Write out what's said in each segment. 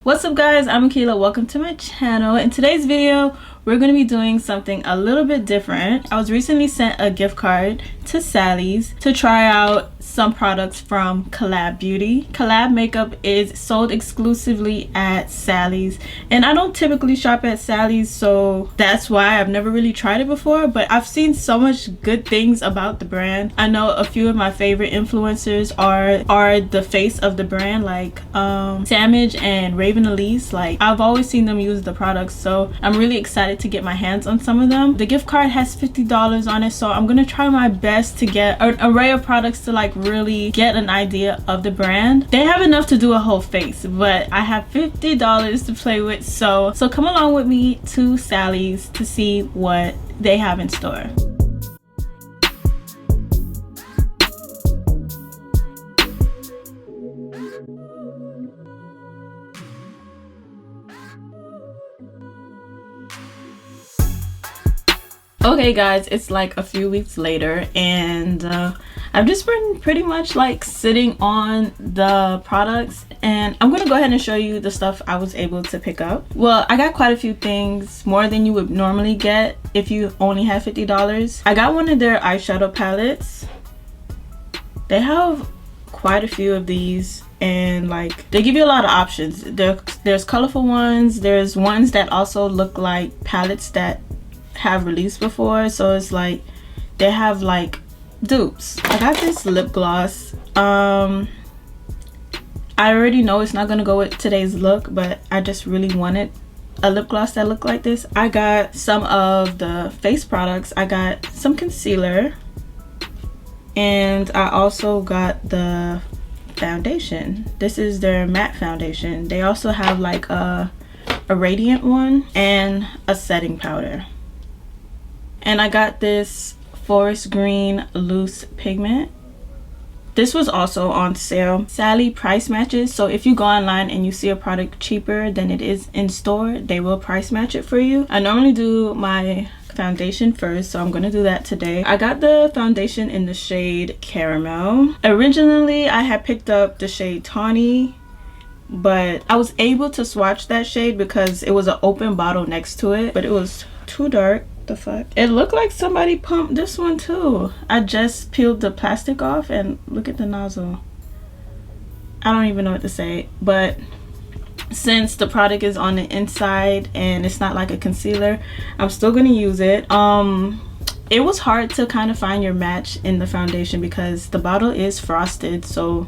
What's up guys, I'm Akila. Welcome to my channel. In today's video we're going to be doing something a little bit different. I was recently sent a gift card to Sally's to try out some products from Col-lab Beauty. Col-lab makeup is sold exclusively at Sally's, and I don't typically shop at Sally's, so that's why I've never really tried it before, but I've seen so much good things about the brand. I know a few of my favorite influencers are the face of the brand, like Samage and Raven Elise. Like, I've always seen them use the products, so I'm really excited to get my hands on some of them. The gift card has $50 on it, so I'm gonna try my best to get an array of products to like really get an idea of the brand. They have enough to do a whole face, but I have $50 to play with, so come along with me to Sally's to see what they have in store. Okay guys, it's like a few weeks later, and I've just been pretty much like sitting on the products, and I'm gonna go ahead and show you the stuff I was able to pick up. Well, I got quite a few things, more than you would normally get if you only have $50. I got one of their eyeshadow palettes. They have quite a few of these, and like they give you a lot of options. There's colorful ones, there's ones that also look like palettes that have released before, so it's like they have like dupes. I got this lip gloss. I already know it's not gonna go with today's look, but I just really wanted a lip gloss that looked like this. I got some of the face products. I got some concealer, and I also got the foundation. This is their matte foundation. They also have like a radiant one and a setting powder. And I got this forest green loose pigment. This was also on sale. Sally price matches, so if you go online and you see a product cheaper than it is in store, they will price match it for you. I normally do my foundation first, so I'm gonna do that today. I got the foundation in the shade Caramel. Originally I had picked up the shade Tawny, but I was able to swatch that shade because it was an open bottle next to it, but it was too dark. The fuck, it looked like somebody pumped this one too. I just peeled the plastic off and look at the nozzle. I don't even know what to say, but since the product is on the inside and it's not like a concealer, I'm still gonna use it. It was hard to kind of find your match in the foundation because the bottle is frosted, so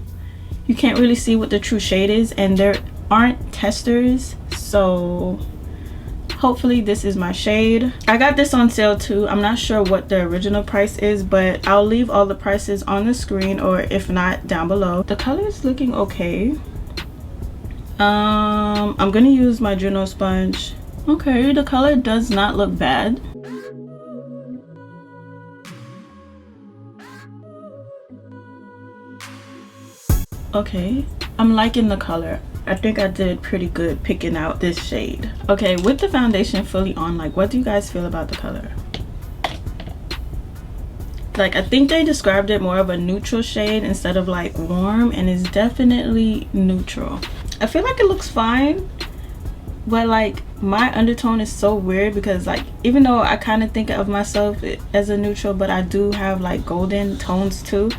you can't really see what the true shade is, and there aren't testers, so hopefully this is my shade. I got this on sale too. I'm not sure what the original price is, but I'll leave all the prices on the screen, or if not, down below. The color is looking okay. I'm gonna use my Juno sponge. Okay, the color does not look bad. Okay, I'm liking the color. I think I did pretty good picking out this shade. Okay, with the foundation fully on, like, what do you guys feel about the color? Like, I think they described it more of a neutral shade instead of like warm, and it's definitely neutral. I feel like it looks fine, but like my undertone is so weird because like, even though I kind of think of myself as a neutral, but I do have like golden tones too,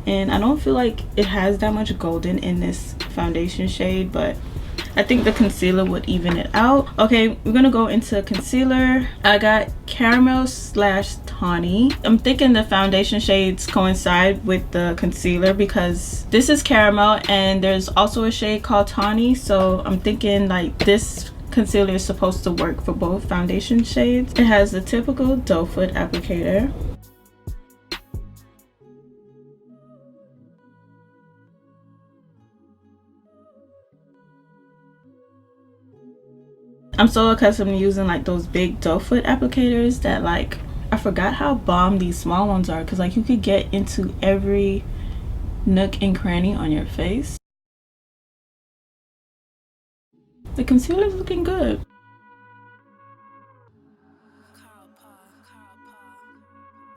and I don't feel like it has that much golden in this foundation shade, but I think the concealer would even it out. Okay, we're gonna go into concealer. I got Caramel / Tawny. I'm thinking the foundation shades coincide with the concealer because this is Caramel and there's also a shade called Tawny, so I'm thinking like this concealer is supposed to work for both foundation shades. It has the typical doe foot applicator. I'm so accustomed to using like those big doe foot applicators that like, I forgot how bomb these small ones are, because like you could get into every nook and cranny on your face. The concealer is looking good.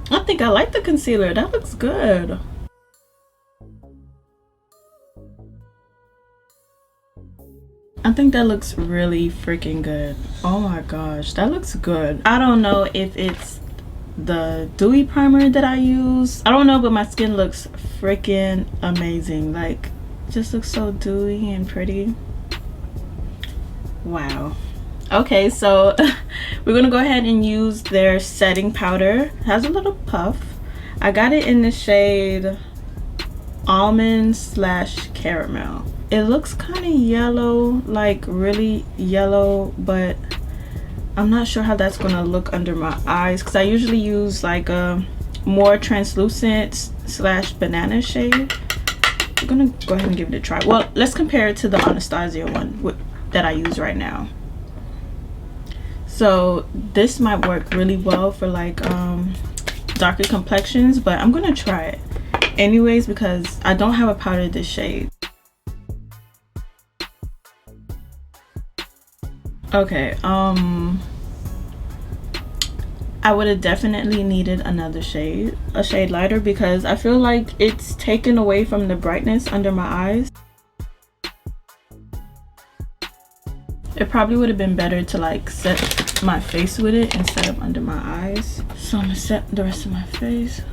I think I like the concealer. That looks good. I think that looks really freaking good. Oh my gosh, that looks good. I don't know if it's the dewy primer that I use. I don't know, but my skin looks freaking amazing. Like, just looks so dewy and pretty. Wow. Okay, so we're gonna go ahead and use their setting powder. It has a little puff. I got it in the shade Almond / Caramel. It looks kind of yellow, like really yellow, but I'm not sure how that's gonna look under my eyes because I usually use like a more translucent / banana shade. I'm gonna go ahead and give it a try. Well, let's compare it to the Anastasia one that I use right now. So this might work really well for like darker complexions, but I'm gonna try it anyways because I don't have a powder this shade. Okay, I would have definitely needed another shade, a shade lighter, because I feel like it's taken away from the brightness under my eyes. It probably would have been better to like set my face with it instead of under my eyes. So I'm gonna set the rest of my face.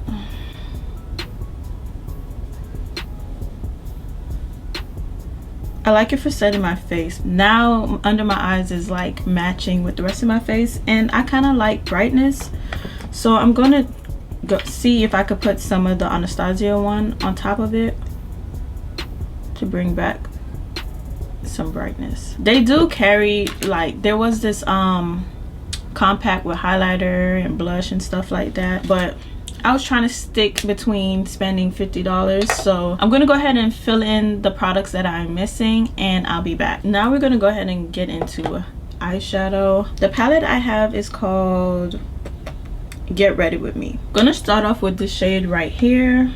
I like it for setting my face. Now under my eyes is like matching with the rest of my face, and I kind of like brightness, so I'm gonna go see if I could put some of the Anastasia one on top of it to bring back some brightness. They do carry, like, there was this compact with highlighter and blush and stuff like that, but I was trying to stick between spending $50, so I'm gonna go ahead and fill in the products that I'm missing and I'll be back. Now we're gonna go ahead and get into eyeshadow. The palette I have is called Get Ready With Me. I'm gonna start off with this shade right here.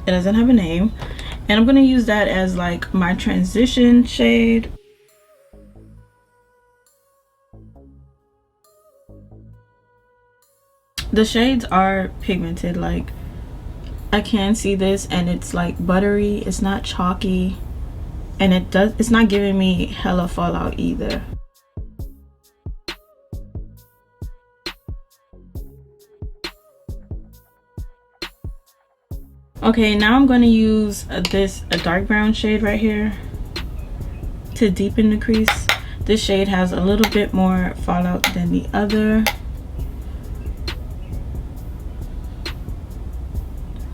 It doesn't have a name, and I'm gonna use that as like my transition shade. The shades are pigmented, like I can see this, and it's like buttery, it's not chalky, and it's not giving me hella fallout either. Okay, now I'm going to use a dark brown shade right here to deepen the crease. This shade has a little bit more fallout than the other.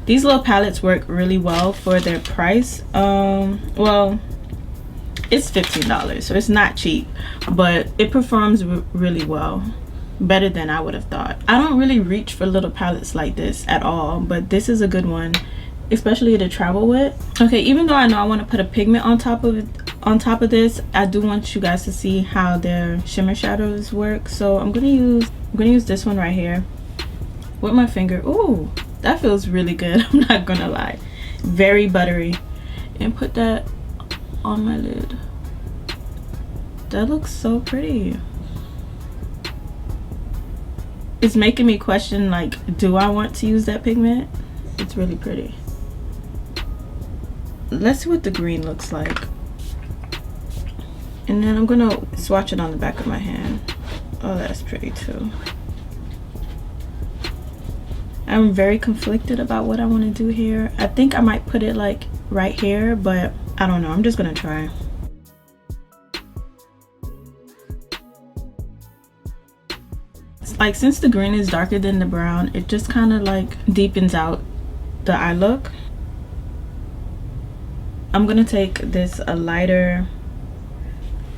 These little palettes work really well for their price. Well, it's $15, so it's not cheap, but it performs really well, better than I would have thought. I don't really reach for little palettes like this at all, but this is a good one, especially to travel with. Okay, even though I know I want to put a pigment on top of this, I do want you guys to see how their shimmer shadows work. So I'm gonna use this one right here with my finger. Ooh, that feels really good. I'm not gonna lie, very buttery, and put that on my lid. That looks so pretty. It's making me question, like, do I want to use that pigment? It's really pretty. Let's see what the green looks like, and then I'm gonna swatch it on the back of my hand. Oh, that's pretty too. I'm very conflicted about what I want to do here. I think I might put it like right here, but I don't know. I'm just gonna try. It's like, since the green is darker than the brown, it just kind of like deepens out the eye look. I'm gonna take this a lighter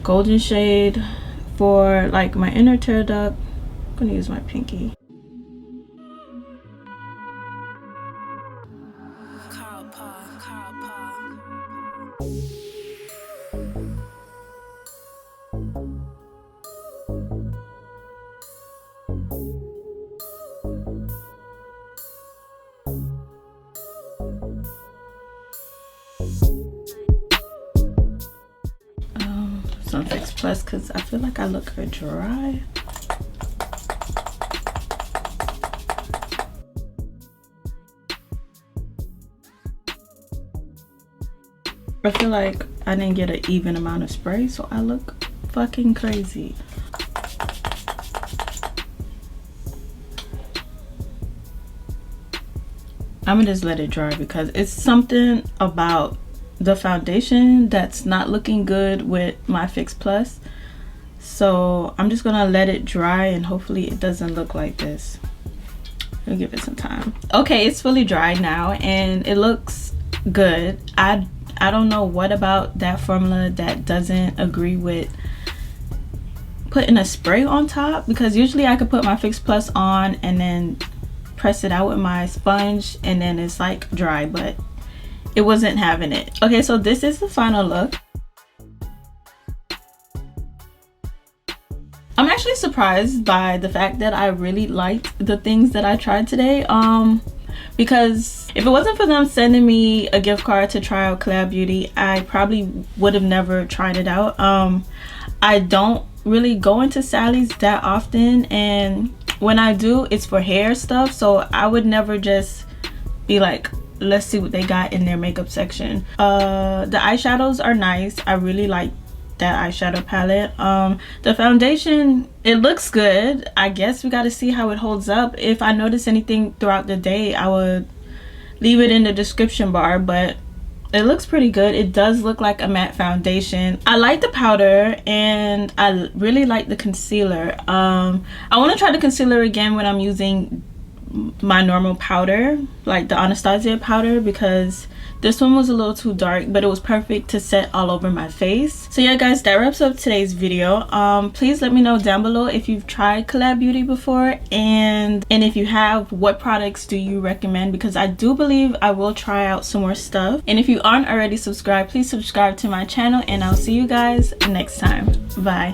golden shade for like my inner tear duct. I'm gonna use my pinky. Some Fix Plus, because I feel like I look dry. I feel like I didn't get an even amount of spray, so I look fucking crazy. I'm gonna just let it dry because it's something about the foundation that's not looking good with my Fix Plus. So I'm just gonna let it dry and hopefully it doesn't look like this. I'll give it some time. Okay, it's fully dried now and it looks good. I don't know what about that formula that doesn't agree with putting a spray on top, because usually I could put my Fix Plus on and then press it out with my sponge and then it's like dry, but it wasn't having it. Okay, so this is the final look. I'm actually surprised by the fact that I really liked the things that I tried today. Because if it wasn't for them sending me a gift card to try out Col-lab Beauty, I probably would have never tried it out. I don't really go into Sally's that often, and when I do, it's for hair stuff, so I would never just be like, let's see what they got in their makeup section. The eyeshadows are nice. I really like that eyeshadow palette. The foundation, it looks good. I guess we got to see how it holds up. If I notice anything throughout the day, I would leave it in the description bar, but it looks pretty good. It does look like a matte foundation. I like the powder and I really like the concealer. I want to try the concealer again when I'm using my normal powder, like the Anastasia powder, because this one was a little too dark, but it was perfect to set all over my face. So yeah guys, that wraps up today's video. Please let me know down below if you've tried Col-lab Beauty before, and if you have, what products do you recommend, because I do believe I will try out some more stuff. And if you aren't already subscribed, please subscribe to my channel, and I'll see you guys next time. Bye.